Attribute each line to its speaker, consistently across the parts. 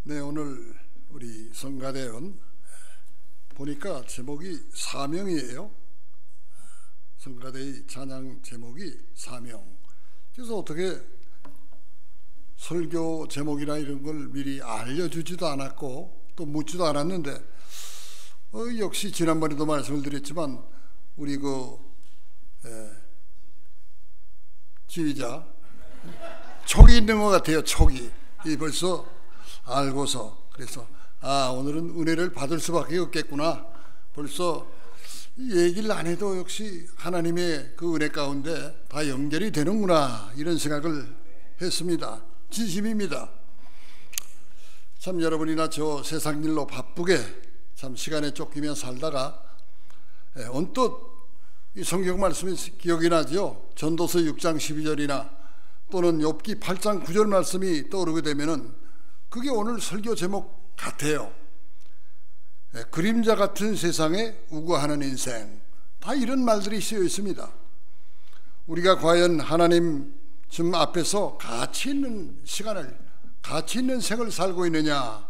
Speaker 1: 네, 오늘 우리 성가대원 보니까 제목이 사명이에요. 성가대의 찬양 제목이 사명. 그래서 어떻게 설교 제목이나 이런 걸 미리 알려주지도 않았고 또 묻지도 않았는데 역시 지난번에도 말씀을 드렸지만 우리 지휘자 촉이 있는 것 같아요. 촉이 벌써 알고서 그래서 오늘은 은혜를 받을 수밖에 없겠구나. 벌써 얘기를 안 해도 역시 하나님의 그 은혜 가운데 다 연결이 되는구나 이런 생각을 했습니다. 진심입니다. 참 여러분이나 저 세상 일로 바쁘게 참 시간에 쫓기며 살다가 언뜻 이 성경 말씀이 기억이 나죠. 전도서 6장 12절이나 또는 욥기 8장 9절 말씀이 떠오르게 되면은 그게 오늘 설교 제목 같아요. 그림자 같은 세상에 우거하는 인생. 다 이런 말들이 쓰여 있습니다. 우리가 과연 하나님 좀 앞에서 가치 있는 시간을, 가치 있는 생을 살고 있느냐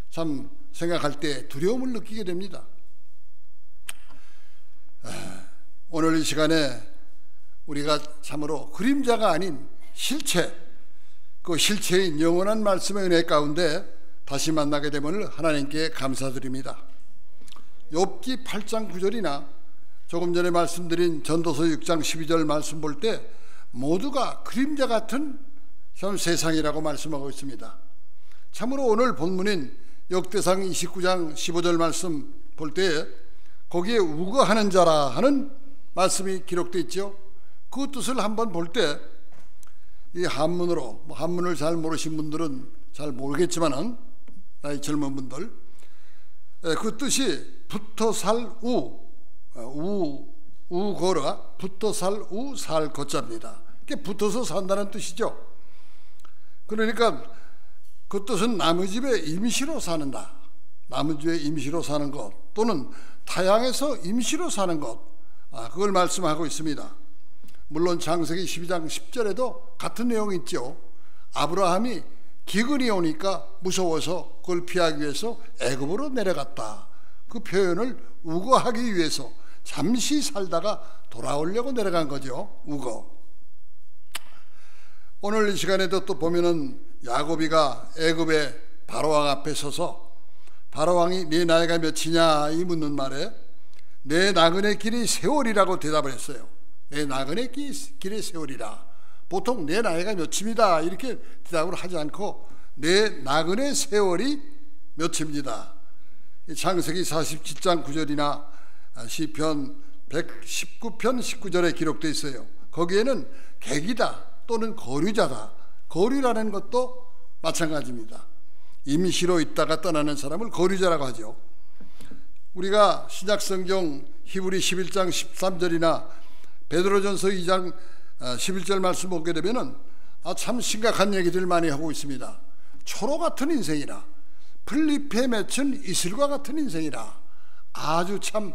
Speaker 1: 참 생각할 때 두려움을 느끼게 됩니다. 오늘 이 시간에 우리가 참으로 그림자가 아닌 실체, 그 실체인 영원한 말씀의 은혜 가운데 다시 만나게 됨을 하나님께 감사드립니다. 욥기 8장 9절이나 조금 전에 말씀드린 전도서 6장 12절 말씀 볼 때 모두가 그림자 같은 참 세상이라고 말씀하고 있습니다. 참으로 오늘 본문인 역대상 29장 15절 말씀 볼 때 거기에 우거하는 자라 하는 말씀이 기록되어 있죠. 그 뜻을 한번 볼 때 이 한문으로, 한문을 잘 모르신 분들은 잘 모르겠지만은 나이 젊은 분들 그 뜻이 붙어 살 우거라 붙어 살 우 살 거자입니다. 이게 붙어서 산다는 뜻이죠. 그러니까 그 뜻은 남의 집에 임시로 사는다. 남의 집에 임시로 사는 것 또는 타향에서 임시로 사는 것 그걸 말씀하고 있습니다. 물론 창세기 12장 10절에도 같은 내용이 있죠. 아브라함이 기근이 오니까 무서워서 그걸 피하기 위해서 애굽으로 내려갔다. 그 표현을 우거하기 위해서 잠시 살다가 돌아오려고 내려간 거죠. 우거. 오늘 이 시간에도 또 보면은 야곱이가 애굽의 바로왕 앞에 서서 바로왕이 네 나이가 몇이냐 이 묻는 말에 내 나그네 길이 세월이라고 대답을 했어요. 내 나그네 길의 세월이라. 보통 내 나이가 몇입니다 이렇게 대답을 하지 않고 내 나그네 세월이 몇입니다. 창세기 47장 9절이나 시편 119편 19절에 기록되어 있어요. 거기에는 객이다 또는 거류자다. 거류라는 것도 마찬가지입니다. 임시로 있다가 떠나는 사람을 거류자라고 하죠. 우리가 신약성경 히브리 11장 13절이나 베드로전서 2장 11절 말씀 보게 되면은 참 심각한 얘기들 많이 하고 있습니다. 초로 같은 인생이라 풀잎에 맺힌 이슬과 같은 인생이라 아주 참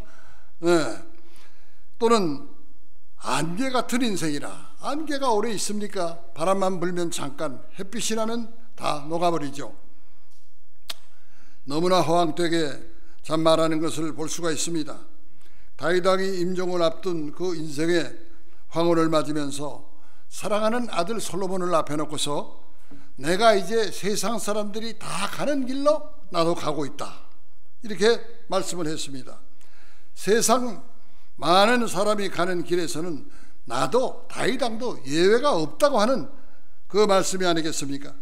Speaker 1: 또는 안개 같은 인생이라. 안개가 오래 있습니까? 바람만 불면 잠깐, 햇빛이 나면 다 녹아버리죠. 너무나 허황되게 참 말하는 것을 볼 수가 있습니다. 다윗 왕이 임종을 앞둔 그 인생의 황혼을 맞으면서 사랑하는 아들 솔로몬을 앞에 놓고서 내가 이제 세상 사람들이 다 가는 길로 나도 가고 있다 이렇게 말씀을 했습니다. 세상 많은 사람이 가는 길에서는 나도 다윗 왕도 예외가 없다고 하는 그 말씀이 아니겠습니까?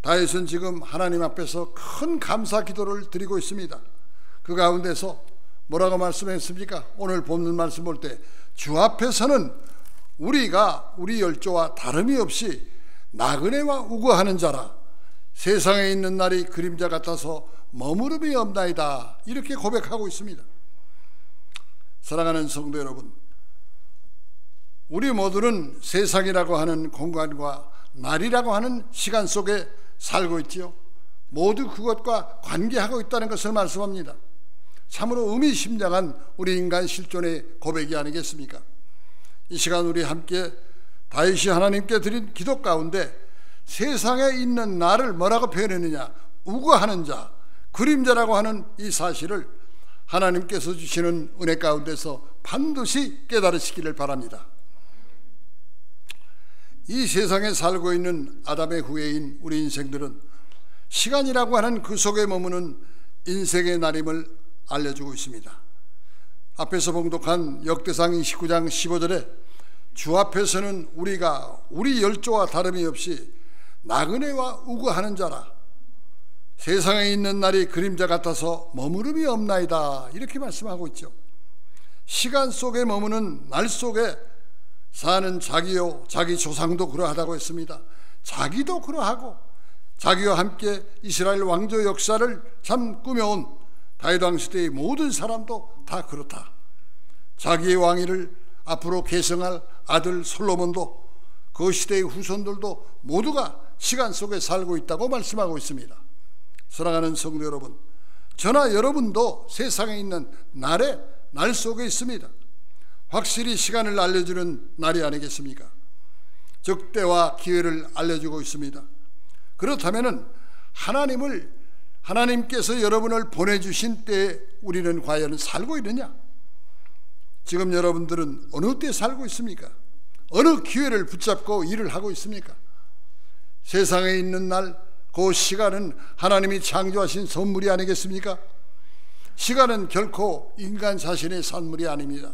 Speaker 1: 다윗은 지금 하나님 앞에서 큰 감사 기도를 드리고 있습니다. 그 가운데서 뭐라고 말씀했습니까? 오늘 본문 말씀 볼 때 주 앞에서는 우리가 우리 열조와 다름이 없이 나그네와 우거하는 자라. 세상에 있는 날이 그림자 같아서 머무름이 없나이다 이렇게 고백하고 있습니다. 사랑하는 성도 여러분, 우리 모두는 세상이라고 하는 공간과 날이라고 하는 시간 속에 살고 있지요. 모두 그것과 관계하고 있다는 것을 말씀합니다. 참으로 의미심장한 우리 인간 실존의 고백이 아니겠습니까? 이 시간 우리 함께 다윗이 하나님께 드린 기도 가운데 세상에 있는 나를 뭐라고 표현했느냐? 우거하는 자, 그림자라고 하는 이 사실을 하나님께서 주시는 은혜 가운데서 반드시 깨달으시기를 바랍니다. 이 세상에 살고 있는 아담의 후예인 우리 인생들은 시간이라고 하는 그 속에 머무는 인생의 날임을 알려주고 있습니다. 앞에서 봉독한 역대상 29장 15절에 주 앞에서는 우리가 우리 열조와 다름이 없이 나그네와 우거하는 자라, 세상에 있는 날이 그림자 같아서 머무름이 없나이다, 이렇게 말씀하고 있죠. 시간 속에 머무는 날 속에 사는 자기요, 자기 조상도 그러하다고 했습니다. 자기도 그러하고 자기와 함께 이스라엘 왕조 역사를 참 꾸며온 다윗 왕 시대의 모든 사람도 다 그렇다. 자기의 왕위를 앞으로 계승할 아들 솔로몬도, 그 시대의 후손들도 모두가 시간 속에 살고 있다고 말씀하고 있습니다. 사랑하는 성도 여러분, 저나 여러분도 세상에 있는 날 속에 있습니다. 확실히 시간을 알려주는 날이 아니겠습니까? 즉 때와 기회를 알려주고 있습니다. 그렇다면 하나님께서 여러분을 보내주신 때에 우리는 과연 살고 있느냐? 지금 여러분들은 어느 때 살고 있습니까? 어느 기회를 붙잡고 일을 하고 있습니까? 세상에 있는 날, 그 시간은 하나님이 창조하신 선물이 아니겠습니까? 시간은 결코 인간 자신의 산물이 아닙니다.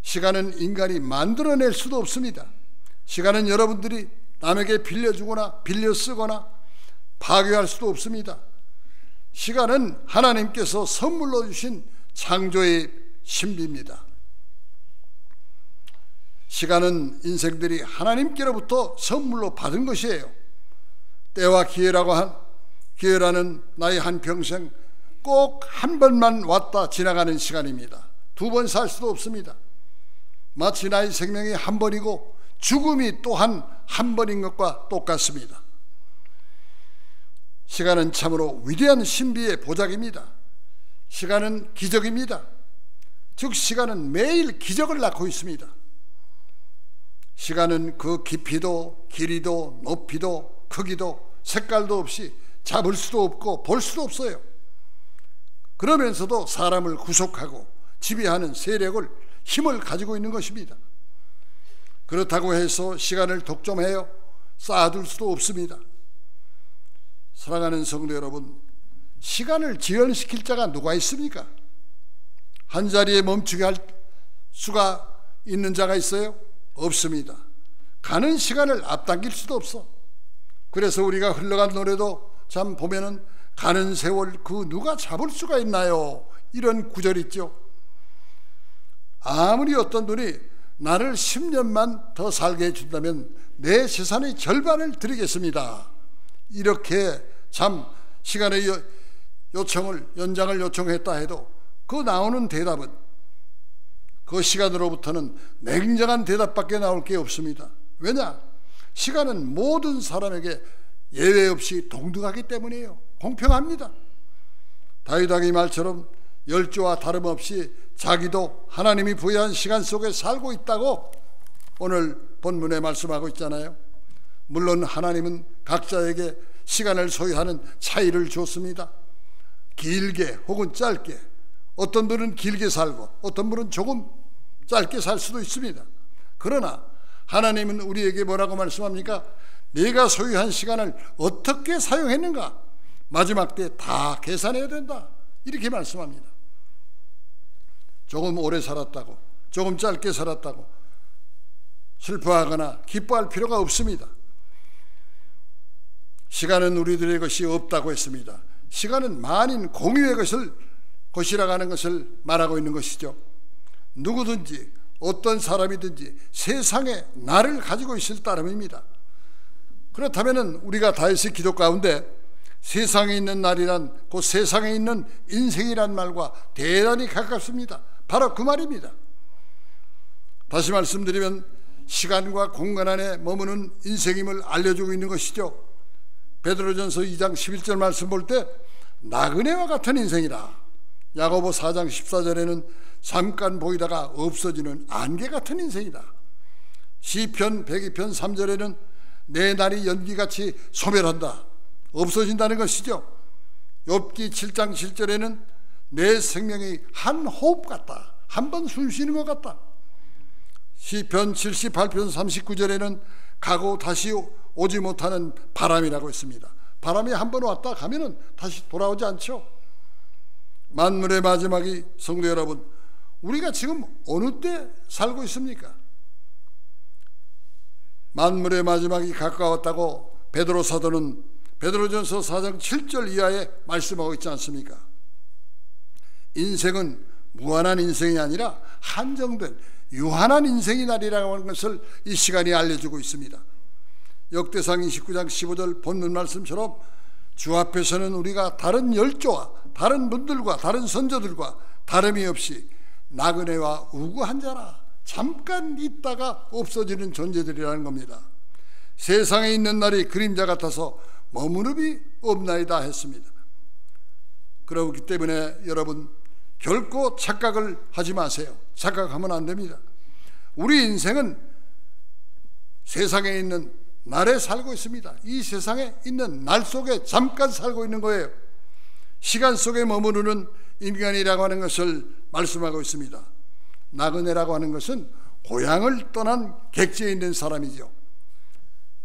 Speaker 1: 시간은 인간이 만들어낼 수도 없습니다. 시간은 여러분들이 남에게 빌려주거나 빌려 쓰거나 파괴할 수도 없습니다. 시간은 하나님께서 선물로 주신 창조의 신비입니다. 시간은 인생들이 하나님께로부터 선물로 받은 것이에요. 때와 기회라는 나의 한평생 꼭 한 번만 왔다 지나가는 시간입니다. 두 번 살 수도 없습니다. 마치 나의 생명이 한 번이고 죽음이 또한 한 번인 것과 똑같습니다. 시간은 참으로 위대한 신비의 보작입니다. 시간은 기적입니다. 즉 시간은 매일 기적을 낳고 있습니다. 시간은 그 깊이도 길이도 높이도 크기도 색깔도 없이 잡을 수도 없고 볼 수도 없어요. 그러면서도 사람을 구속하고 지배하는 세력을, 힘을 가지고 있는 것입니다. 그렇다고 해서 시간을 독점해요 쌓아둘 수도 없습니다. 사랑하는 성도 여러분, 시간을 지연시킬 자가 누가 있습니까? 한 자리에 멈추게 할 수가 있는 자가 있어요? 없습니다. 가는 시간을 앞당길 수도 없어. 그래서 우리가 흘러간 노래도 참 보면은 가는 세월 그 누가 잡을 수가 있나요? 이런 구절 있죠. 아무리 어떤 분이 나를 10년만 더 살게 해준다면 내 재산의 절반을 드리겠습니다, 이렇게 참 시간의 연장을 요청했다 해도 그 나오는 대답은 그 시간으로부터는 냉정한 대답밖에 나올 게 없습니다. 왜냐? 시간은 모든 사람에게 예외 없이 동등하기 때문이에요. 공평합니다. 다윗 왕의 말처럼 열조와 다름없이 자기도 하나님이 부여한 시간 속에 살고 있다고 오늘 본문에 말씀하고 있잖아요. 물론 하나님은 각자에게 시간을 소유하는 차이를 줬습니다. 길게 혹은 짧게, 어떤 분은 길게 살고 어떤 분은 조금 짧게 살 수도 있습니다. 그러나 하나님은 우리에게 뭐라고 말씀합니까? 내가 소유한 시간을 어떻게 사용했는가 마지막 때 다 계산해야 된다, 이렇게 말씀합니다. 조금 오래 살았다고, 조금 짧게 살았다고 슬퍼하거나 기뻐할 필요가 없습니다. 시간은 우리들의 것이 없다고 했습니다. 시간은 만인 공유의 것이라고 하는 것을 말하고 있는 것이죠. 누구든지 어떤 사람이든지 세상에 나를 가지고 있을 따름입니다. 그렇다면 우리가 다윗의 기도 가운데 세상에 있는 날이란 그 세상에 있는 인생이란 말과 대단히 가깝습니다. 바로 그 말입니다. 다시 말씀드리면 시간과 공간 안에 머무는 인생임을 알려주고 있는 것이죠. 베드로전서 2장 11절 말씀 볼 때 나그네와 같은 인생이라, 야고보 4장 14절에는 잠깐 보이다가 없어지는 안개 같은 인생이다. 시편 102편 3절에는 내 날이 연기같이 소멸한다, 없어진다는 것이죠. 욥기 7장 7절에는 내 생명이 한 호흡 같다, 한 번 숨 쉬는 것 같다. 시편 78편 39절에는 가고 다시 오지 못하는 바람이라고 했습니다. 바람이 한 번 왔다 가면은 다시 돌아오지 않죠. 만물의 마지막이, 성도 여러분, 우리가 지금 어느 때 살고 있습니까? 만물의 마지막이 가까웠다고 베드로 사도는 베드로전서 4장 7절 이하에 말씀하고 있지 않습니까? 인생은 무한한 인생이 아니라 한정된 유한한 인생이 날이라고 하는 것을 이 시간이 알려주고 있습니다. 역대상 29장 15절 본문 말씀처럼 주 앞에서는 우리가 다른 열조와 다른 분들과 다른 선조들과 다름이 없이 나그네와 우고한 자라, 잠깐 있다가 없어지는 존재들이라는 겁니다. 세상에 있는 날이 그림자 같아서 머무름이 없나이다 했습니다. 그렇기 때문에 여러분, 결코 착각을 하지 마세요. 착각하면 안 됩니다. 우리 인생은 세상에 있는 날에 살고 있습니다. 이 세상에 있는 날 속에 잠깐 살고 있는 거예요. 시간 속에 머무르는 인간이라고 하는 것을 말씀하고 있습니다. 나그네라고 하는 것은 고향을 떠난 객지에 있는 사람이죠.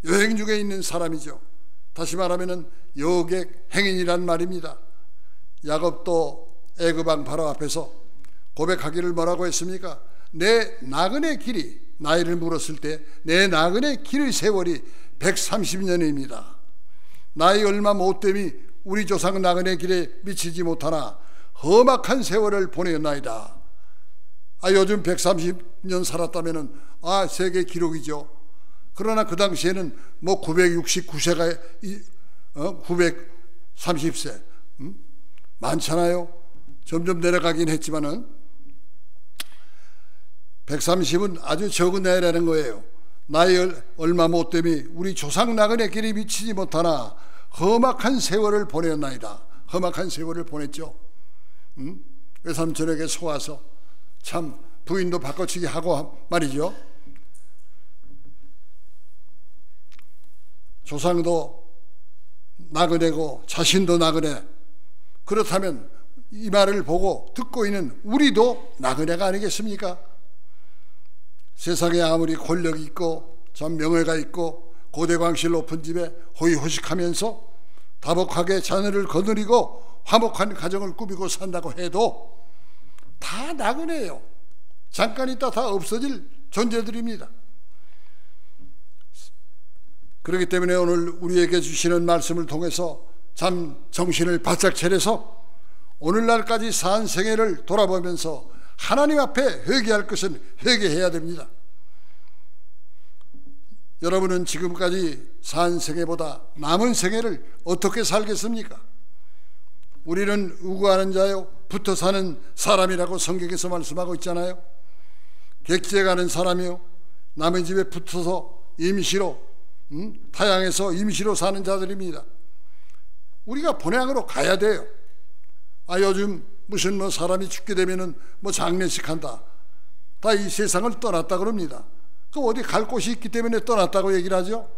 Speaker 1: 여행 중에 있는 사람이죠. 다시 말하면 여객 행인이란 말입니다. 야곱도 애굽왕 바로 앞에서 고백하기를 뭐라고 했습니까? 내 나그네 길이, 나이를 물었을 때 내 나그네 길의 세월이 130년입니다. 나이 얼마 못됨이 우리 조상 나그네 길에 미치지 못하나 험악한 세월을 보내었나이다. 요즘 130년 살았다면 세계 기록이죠. 그러나 그 당시에는 969세가 930세 많잖아요. 점점 내려가긴 했지만은 130은 아주 적은 나이라는 거예요. 나이 얼마 못됨이 우리 조상 나그네 길이 미치지 못하나 험악한 세월을 보냈나이다. 험악한 세월을 보냈죠. 외삼촌에게 속아서 참 부인도 바꿔치기 하고 말이죠. 조상도 나그네고 자신도 나그네. 그렇다면 이 말을 보고 듣고 있는 우리도 나그네가 아니겠습니까? 세상에 아무리 권력이 있고 참 명예가 있고 고대광실 높은 집에 호의호식하면서 다복하게 자녀를 거느리고 화목한 가정을 꾸미고 산다고 해도 다 나그네예요. 잠깐 있다 다 없어질 존재들입니다. 그렇기 때문에 오늘 우리에게 주시는 말씀을 통해서 참 정신을 바짝 차려서 오늘날까지 산 생애를 돌아보면서 하나님 앞에 회개할 것은 회개해야 됩니다. 여러분은 지금까지 산 생애보다 남은 생애를 어떻게 살겠습니까? 우리는 우고하는 자요 붙어 사는 사람이라고 성경에서 말씀하고 있잖아요. 객지에 가는 사람이요 남의 집에 붙어서 임시로 타향에서 임시로 사는 자들입니다. 우리가 본향으로 가야 돼요. 요즘 무슨 사람이 죽게 되면은 장례식 한다. 다 이 세상을 떠났다 그럽니다. 그 어디 갈 곳이 있기 때문에 떠났다고 얘기를 하죠.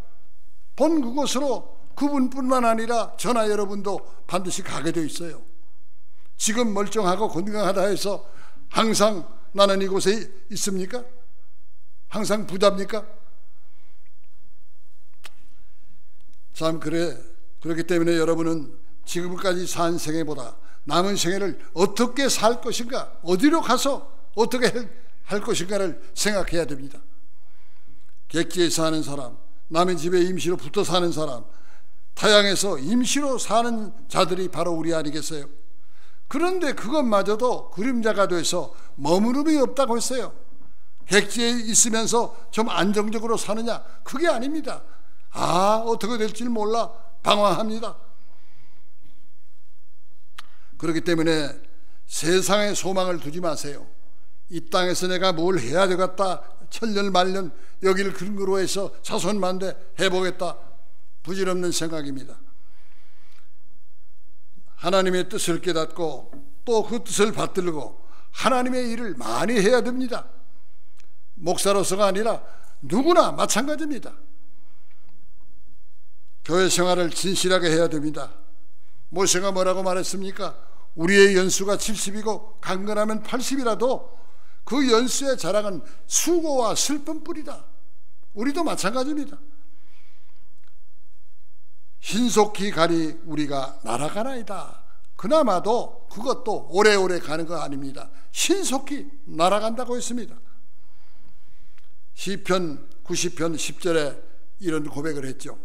Speaker 1: 본 그곳으로 그분뿐만 아니라 저나 여러분도 반드시 가게 돼 있어요. 지금 멀쩡하고 건강하다 해서 항상 나는 이곳에 있습니까? 항상 부답니까? 참 그렇기 때문에 여러분은 지금까지 산 생애보다 남은 생애를 어떻게 살 것인가, 어디로 가서 어떻게 할 것인가를 생각해야 됩니다. 객지에 사는 사람, 남의 집에 임시로 붙어 사는 사람, 타향에서 임시로 사는 자들이 바로 우리 아니겠어요? 그런데 그것마저도 그림자가 돼서 머무름이 없다고 했어요. 객지에 있으면서 좀 안정적으로 사느냐? 그게 아닙니다. 어떻게 될지 몰라 방황합니다. 그렇기 때문에 세상에 소망을 두지 마세요. 이 땅에서 내가 뭘 해야 되겠다, 천년만년 여기를 근거로 해서 자손만대 해보겠다, 부질없는 생각입니다. 하나님의 뜻을 깨닫고 또 그 뜻을 받들고 하나님의 일을 많이 해야 됩니다. 목사로서가 아니라 누구나 마찬가지입니다. 교회 생활을 진실하게 해야 됩니다. 모세가 뭐라고 말했습니까? 우리의 연수가 70이고 강건하면 80이라도 그 연수의 자랑은 수고와 슬픔뿐이다. 우리도 마찬가지입니다. 신속히 가니 우리가 날아가나이다. 그나마도 그것도 오래오래 가는 거 아닙니다. 신속히 날아간다고 했습니다. 시편 90편 10절에 이런 고백을 했죠.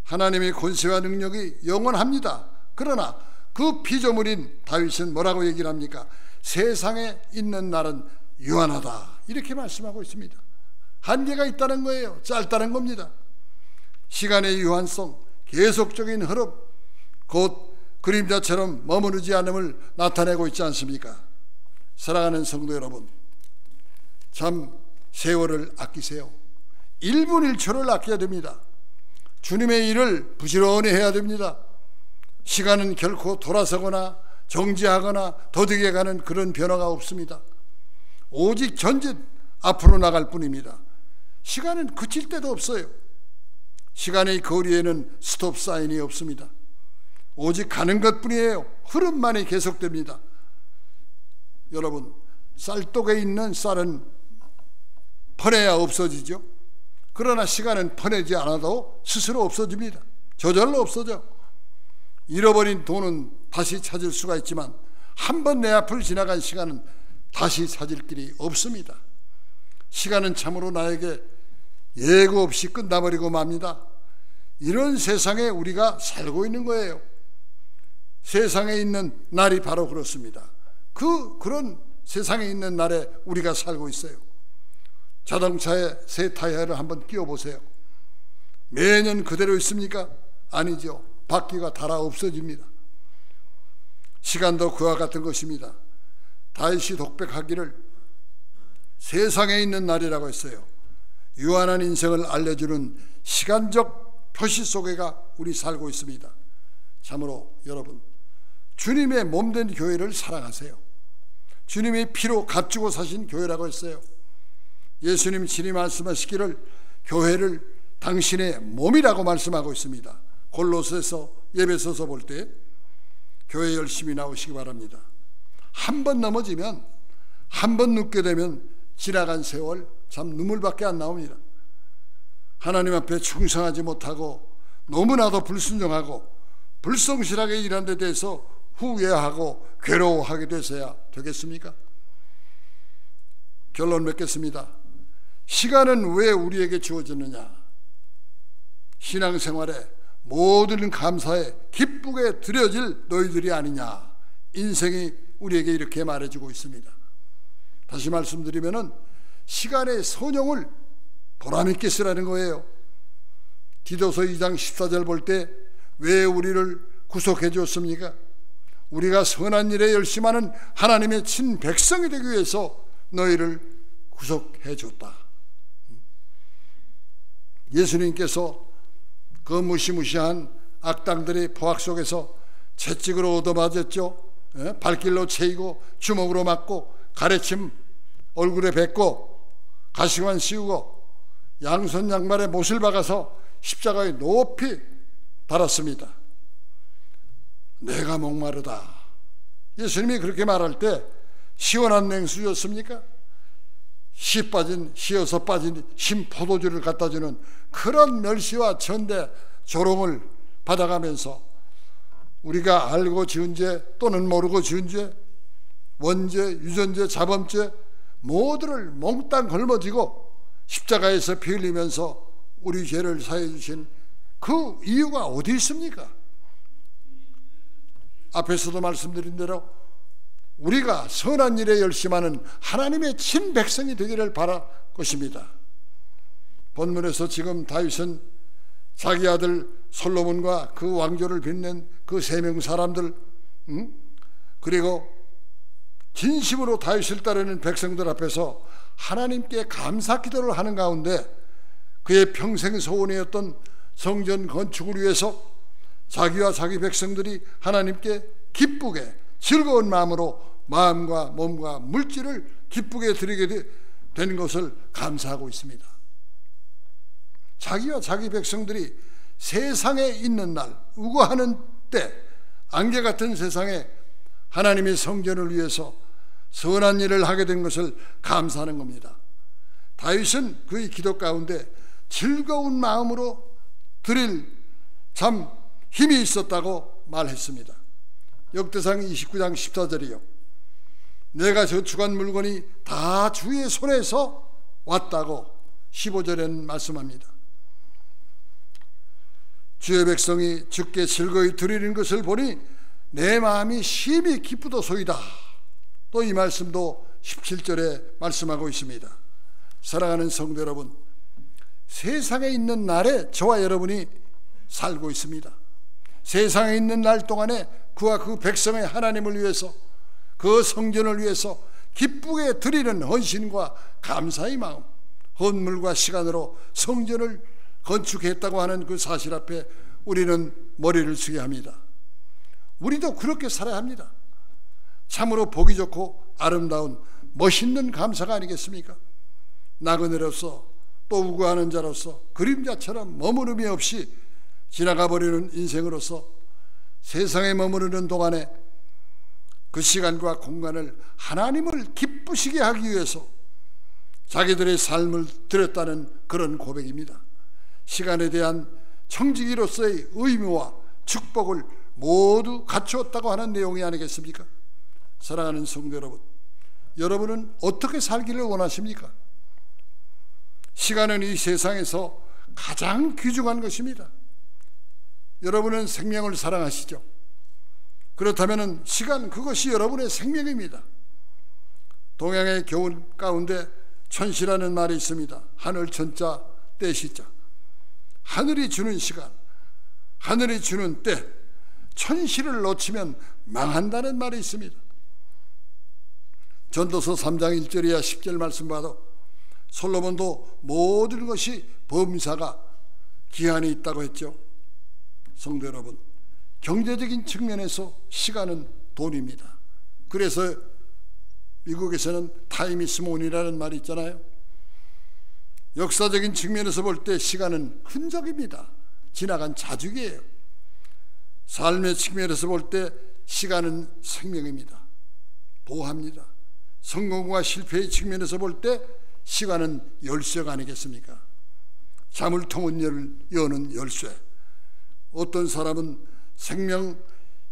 Speaker 1: 하나님의 권세와 능력이 영원합니다. 그러나 그 피조물인 다윗은 뭐라고 얘기를 합니까? 세상에 있는 날은 유한하다. 이렇게 말씀하고 있습니다. 한계가 있다는 거예요. 짧다는 겁니다. 시간의 유한성, 계속적인 흐름, 곧 그림자처럼 머무르지 않음을 나타내고 있지 않습니까? 사랑하는 성도 여러분, 참 세월을 아끼세요. 1분 1초를 아껴야 됩니다. 주님의 일을 부지런히 해야 됩니다. 시간은 결코 돌아서거나 정지하거나 더디게 가는 그런 변화가 없습니다. 오직 전진 앞으로 나갈 뿐입니다. 시간은 그칠 때도 없어요. 시간의 거리에는 스톱 사인이 없습니다. 오직 가는 것뿐이에요. 흐름만이 계속됩니다. 여러분, 쌀독에 있는 쌀은 퍼내야 없어지죠. 그러나 시간은 퍼내지 않아도 스스로 없어집니다. 저절로 없어져. 잃어버린 돈은 다시 찾을 수가 있지만 한 번 내 앞을 지나간 시간은 다시 찾을 길이 없습니다. 시간은 참으로 나에게 예고 없이 끝나버리고 맙니다. 이런 세상에 우리가 살고 있는 거예요. 세상에 있는 날이 바로 그렇습니다. 그런 세상에 있는 날에 우리가 살고 있어요. 자동차에 새 타이어를 한번 끼워보세요. 매년 그대로 있습니까? 아니죠. 바퀴가 닳아 없어집니다. 시간도 그와 같은 것입니다. 다윗이 독백하기를 세상에 있는 날이라고 했어요. 유한한 인생을 알려주는 시간적 표시 속에가 우리 살고 있습니다. 참으로 여러분, 주님의 몸된 교회를 사랑하세요. 주님의 피로 값주고 사신 교회라고 했어요. 예수님 친히 말씀하시기를 교회를 당신의 몸이라고 말씀하고 있습니다. 골로새서 예배서서 볼 때 교회 열심히 나오시기 바랍니다. 한 번 넘어지면, 한 번 눕게 되면 지나간 세월 참 눈물밖에 안 나옵니다. 하나님 앞에 충성하지 못하고 너무나도 불순종하고 불성실하게 일한 데 대해서 후회하고 괴로워하게 되서야 되겠습니까? 결론 맺겠습니다. 시간은 왜 우리에게 주어졌느냐? 신앙생활에 모든 감사에 기쁘게 드려질 너희들이 아니냐. 인생이 우리에게 이렇게 말해주고 있습니다. 다시 말씀드리면은 시간의 선용을 보람있게 쓰라는 거예요. 디도서 2장 14절 볼 때 왜 우리를 구속해 주었습니까? 우리가 선한 일에 열심하는 하나님의 친백성이 되기 위해서 너희를 구속해 줬다. 예수님께서 그 무시무시한 악당들의 포악 속에서 채찍으로 얻어맞았죠. 발길로 채이고 주먹으로 맞고 가래침 얼굴에 뱉고 가시관 씌우고 양손 양말에 못을 박아서 십자가에 높이 달았습니다. 내가 목마르다. 예수님이 그렇게 말할 때 시원한 냉수였습니까? 시어서 빠진 신 포도주를 갖다 주는 그런 멸시와 전대 조롱을 받아가면서 우리가 알고 지은 죄 또는 모르고 지은 죄, 원죄, 유전죄, 자범죄 모두를 몽땅 걸머쥐고 십자가에서 피 흘리면서 우리 죄를 사해 주신 그 이유가 어디 있습니까? 앞에서도 말씀드린 대로 우리가 선한 일에 열심하는 하나님의 친백성이 되기를 바랄 것입니다. 본문에서 지금 다윗은 자기 아들 솔로몬과 그 왕조를 빛낸 그 3명 사람들, 그리고 진심으로 다윗을 따르는 백성들 앞에서 하나님께 감사 기도를 하는 가운데 그의 평생 소원이었던 성전 건축을 위해서 자기와 자기 백성들이 하나님께 기쁘게 즐거운 마음으로 마음과 몸과 물질을 기쁘게 드리게 된 것을 감사하고 있습니다. 자기와 자기 백성들이 세상에 있는 날, 우거하는 때, 안개 같은 세상에 하나님의 성전을 위해서 선한 일을 하게 된 것을 감사하는 겁니다. 다윗은 그의 기도 가운데 즐거운 마음으로 드릴 참 힘이 있었다고 말했습니다. 역대상 29장 14절이요. 내가 저축한 물건이 다 주의 손에서 왔다고 15절에는 말씀합니다. 주의 백성이 주께 즐거이 드리는 것을 보니 내 마음이 심히 기쁘도소이다. 또 이 말씀도 17절에 말씀하고 있습니다. 사랑하는 성도 여러분, 세상에 있는 날에 저와 여러분이 살고 있습니다. 세상에 있는 날 동안에 그와 그 백성의 하나님을 위해서, 그 성전을 위해서 기쁘게 드리는 헌신과 감사의 마음, 헌물과 시간으로 성전을 건축했다고 하는 그 사실 앞에 우리는 머리를 숙게 합니다. 우리도 그렇게 살아야 합니다. 참으로 보기 좋고 아름다운 멋있는 감사가 아니겠습니까? 나그네로서 또 우고하는 자로서 그림자처럼 머무름이 없이 지나가 버리는 인생으로서 세상에 머무르는 동안에 그 시간과 공간을 하나님을 기쁘시게 하기 위해서 자기들의 삶을 드렸다는 그런 고백입니다. 시간에 대한 청지기로서의 의무와 축복을 모두 갖추었다고 하는 내용이 아니겠습니까? 사랑하는 성도 여러분, 여러분은 어떻게 살기를 원하십니까? 시간은 이 세상에서 가장 귀중한 것입니다. 여러분은 생명을 사랑하시죠? 그렇다면 시간, 그것이 여러분의 생명입니다. 동양의 교훈 가운데 천시라는 말이 있습니다. 하늘 천자, 때 시자. 하늘이 주는 시간, 하늘이 주는 때, 천시를 놓치면 망한다는 말이 있습니다. 전도서 3장 1절 이하 10절 말씀 봐도 솔로몬도 모든 것이 범사가 기한이 있다고 했죠. 성도 여러분, 경제적인 측면에서 시간은 돈입니다. 그래서 미국에서는 타임 이즈 money라는 말이 있잖아요. 역사적인 측면에서 볼 때 시간은 흔적입니다. 지나간 자죽이에요. 삶의 측면에서 볼 때 시간은 생명입니다. 보합니다. 성공과 실패의 측면에서 볼 때 시간은 열쇠가 아니겠습니까? 잠을 여는 열쇠. 어떤 사람은 생명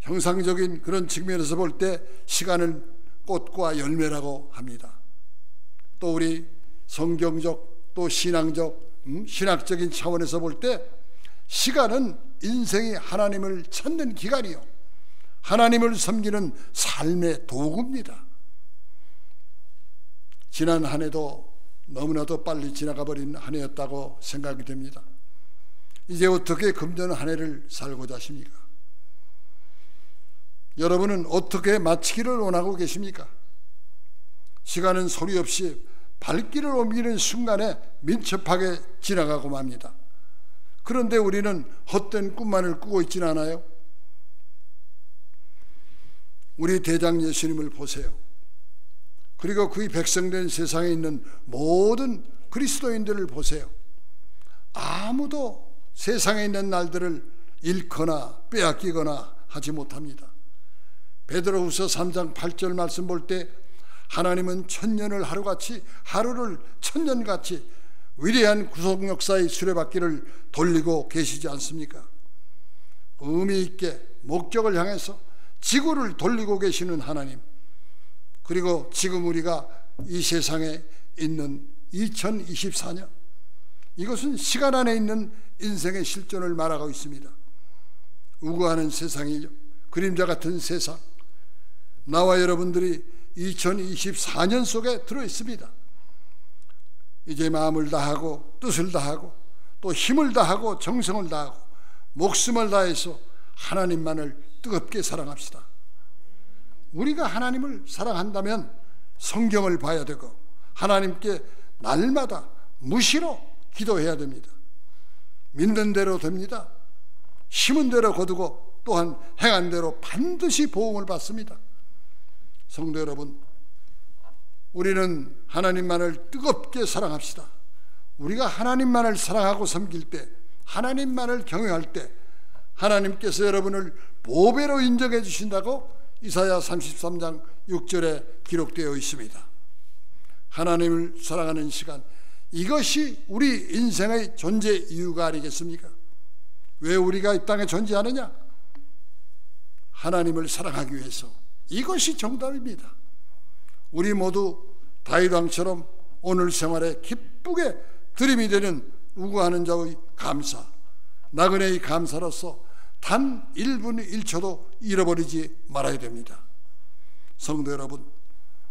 Speaker 1: 형상적인 그런 측면에서 볼 때 시간을 꽃과 열매라고 합니다. 또 우리 성경적 또 신앙적 신학적인 차원에서 볼 때 시간은 인생이 하나님을 찾는 기간이요, 하나님을 섬기는 삶의 도구입니다. 지난 한 해도 너무나도 빨리 지나가 버린 한 해였다고 생각이 됩니다. 이제 어떻게 금년 한 해를 살고자 하십니까? 여러분은 어떻게 마치기를 원하고 계십니까? 시간은 소리 없이 발길을 옮기는 순간에 민첩하게 지나가고 맙니다. 그런데 우리는 헛된 꿈만을 꾸고 있지는 않아요? 우리 대장 예수님을 보세요. 그리고 그의 백성된 세상에 있는 모든 그리스도인들을 보세요. 아무도 세상에 있는 날들을 잃거나 빼앗기거나 하지 못합니다. 베드로후서 3장 8절 말씀 볼 때 하나님은 천년을 하루같이, 하루를 천년같이 위대한 구속 역사의 수레바퀴를 돌리고 계시지 않습니까? 의미 있게 목적을 향해서 지구를 돌리고 계시는 하나님, 그리고 지금 우리가 이 세상에 있는 2024년, 이것은 시간 안에 있는 인생의 실존을 말하고 있습니다. 우고하는 세상이죠. 그림자 같은 세상. 나와 여러분들이 2024년 속에 들어 있습니다. 이제 마음을 다하고 뜻을 다하고 또 힘을 다하고 정성을 다하고 목숨을 다해서 하나님만을 뜨겁게 사랑합시다. 우리가 하나님을 사랑한다면 성경을 봐야 되고 하나님께 날마다 무시로 기도해야 됩니다. 믿는 대로 됩니다. 심은 대로 거두고 또한 행한 대로 반드시 보응을 받습니다. 성도 여러분, 우리는 하나님만을 뜨겁게 사랑합시다. 우리가 하나님만을 사랑하고 섬길 때 하나님만을 경외할 때 하나님께서 여러분을 보배로 인정해 주신다고 이사야 33장 6절에 기록되어 있습니다. 하나님을 사랑하는 시간, 이것이 우리 인생의 존재 이유가 아니겠습니까? 왜 우리가 이 땅에 존재하느냐? 하나님을 사랑하기 위해서. 이것이 정답입니다. 우리 모두 다윗 왕처럼 오늘 생활에 기쁘게 드림이 되는 우고하는 자의 감사, 나그네의 감사로서 단 1분 1초도 잃어버리지 말아야 됩니다. 성도 여러분,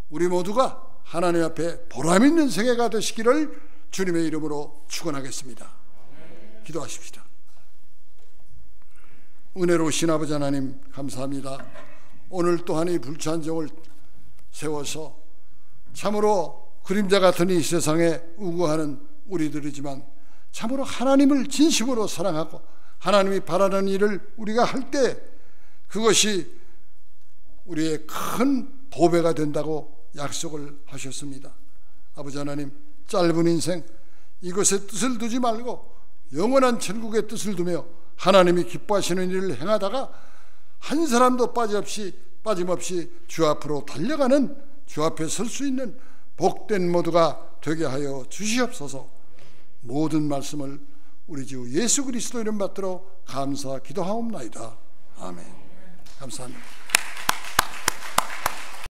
Speaker 1: 우리 모두가 하나님 앞에 보람있는 생애가 되시기를 주님의 이름으로 축원하겠습니다. 기도하십시다. 은혜로우신 아버지 하나님, 감사합니다. 오늘 또한 이 불찬정을 세워서 참으로 그림자 같은 이 세상에 우고하는 우리들이지만 참으로 하나님을 진심으로 사랑하고 하나님이 바라는 일을 우리가 할 때 그것이 우리의 큰 보배가 된다고 약속을 하셨습니다. 아버지 하나님, 짧은 인생 이것에 뜻을 두지 말고 영원한 천국의 뜻을 두며 하나님이 기뻐하시는 일을 행하다가 한 사람도 빠짐없이 주 앞으로 달려가는, 주 앞에 설 수 있는 복된 모두가 되게 하여 주시옵소서. 모든 말씀을 우리 주 예수 그리스도 이름 받들어 감사 기도하옵나이다. 아멘. 감사합니다.